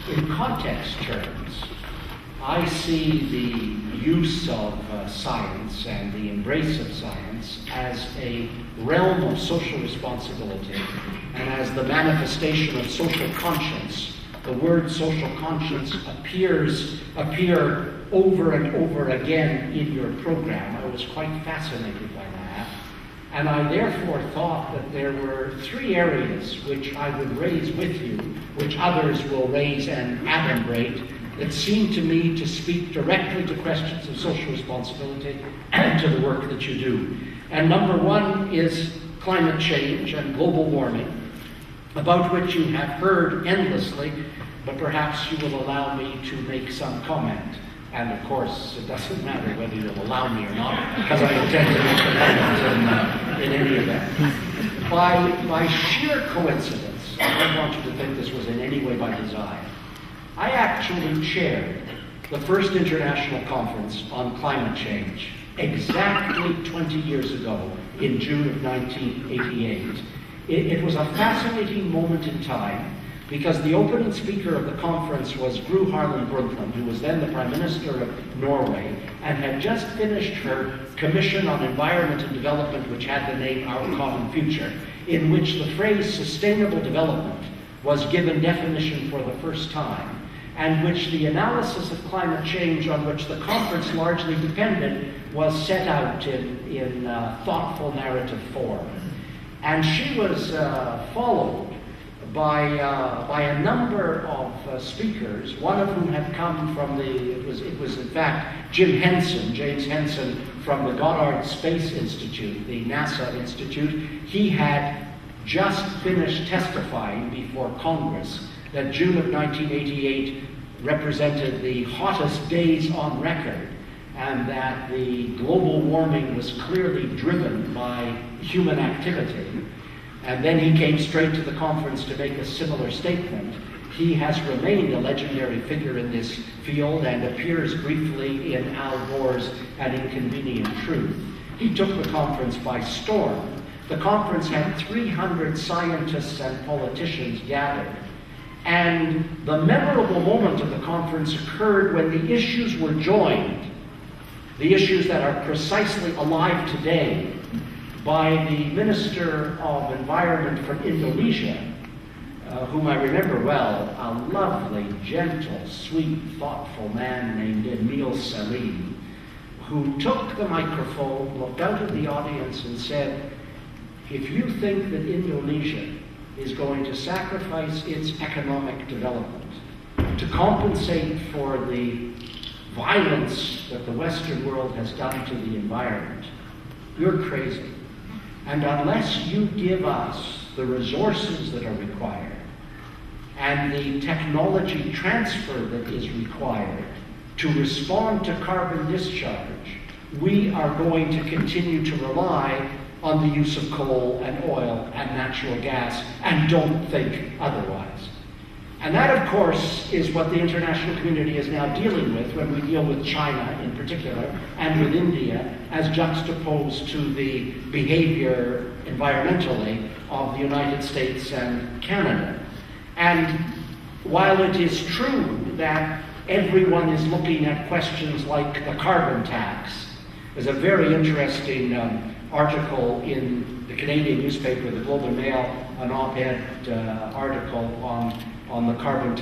In context terms, I see the use of science and the embrace of science as a realm of social responsibility and as the manifestation of social conscience. The word social conscience appear over and over again in your program. I was quite fascinated by that. And I therefore thought that there were three areas which I would raise with you, which others will raise and adumbrate, that seem to me to speak directly to questions of social responsibility and to the work that you do. And number one is climate change and global warming, about which you have heard endlessly, but perhaps you will allow me to make some comment. And of course, it doesn't matter whether you'll allow me or not, because I intend to make a comment in any event. By sheer coincidence, I don't want you to think this was in any way by design, I actually chaired the first international conference on climate change exactly 20 years ago in June of 1988. It was a fascinating moment in time because the opening speaker of the conference was Gro Harlem Brundtland, who was then the Prime Minister of Norway and had just finished her Commission on Environment and Development, which had the name Our Common Future, in which the phrase sustainable development was given definition for the first time, and which the analysis of climate change on which the conference largely depended was set out in thoughtful narrative form. And she was followed by a number of speakers, one of whom had come from it was in fact James Henson from the Goddard Space Institute, the NASA Institute. He had just finished testifying before Congress that June of 1988 represented the hottest days on record, and that the global warming was clearly driven by human activity. And then he came straight to the conference to make a similar statement. He has remained a legendary figure in this field and appears briefly in Al Gore's An Inconvenient Truth. He took the conference by storm. The conference had 300 scientists and politicians gathered. And the memorable moment of the conference occurred when the issues were joined, the issues that are precisely alive today, by the Minister of Environment from Indonesia, whom I remember well, a lovely, gentle, sweet, thoughtful man named Emil Salim, who took the microphone, looked out at the audience and said, if you think that Indonesia is going to sacrifice its economic development to compensate for the violence that the Western world has done to the environment, you're crazy. And unless you give us the resources that are required and the technology transfer that is required to respond to carbon discharge, we are going to continue to rely on the use of coal and oil and natural gas and don't think otherwise. And that, of course, is what the international community is now dealing with when we deal with China in particular and with India as juxtaposed to the behavior environmentally of the United States and Canada. And while it is true that everyone is looking at questions like the carbon tax, there's a very interesting article in the Canadian newspaper, the Globe and Mail, an op-ed article on the carbon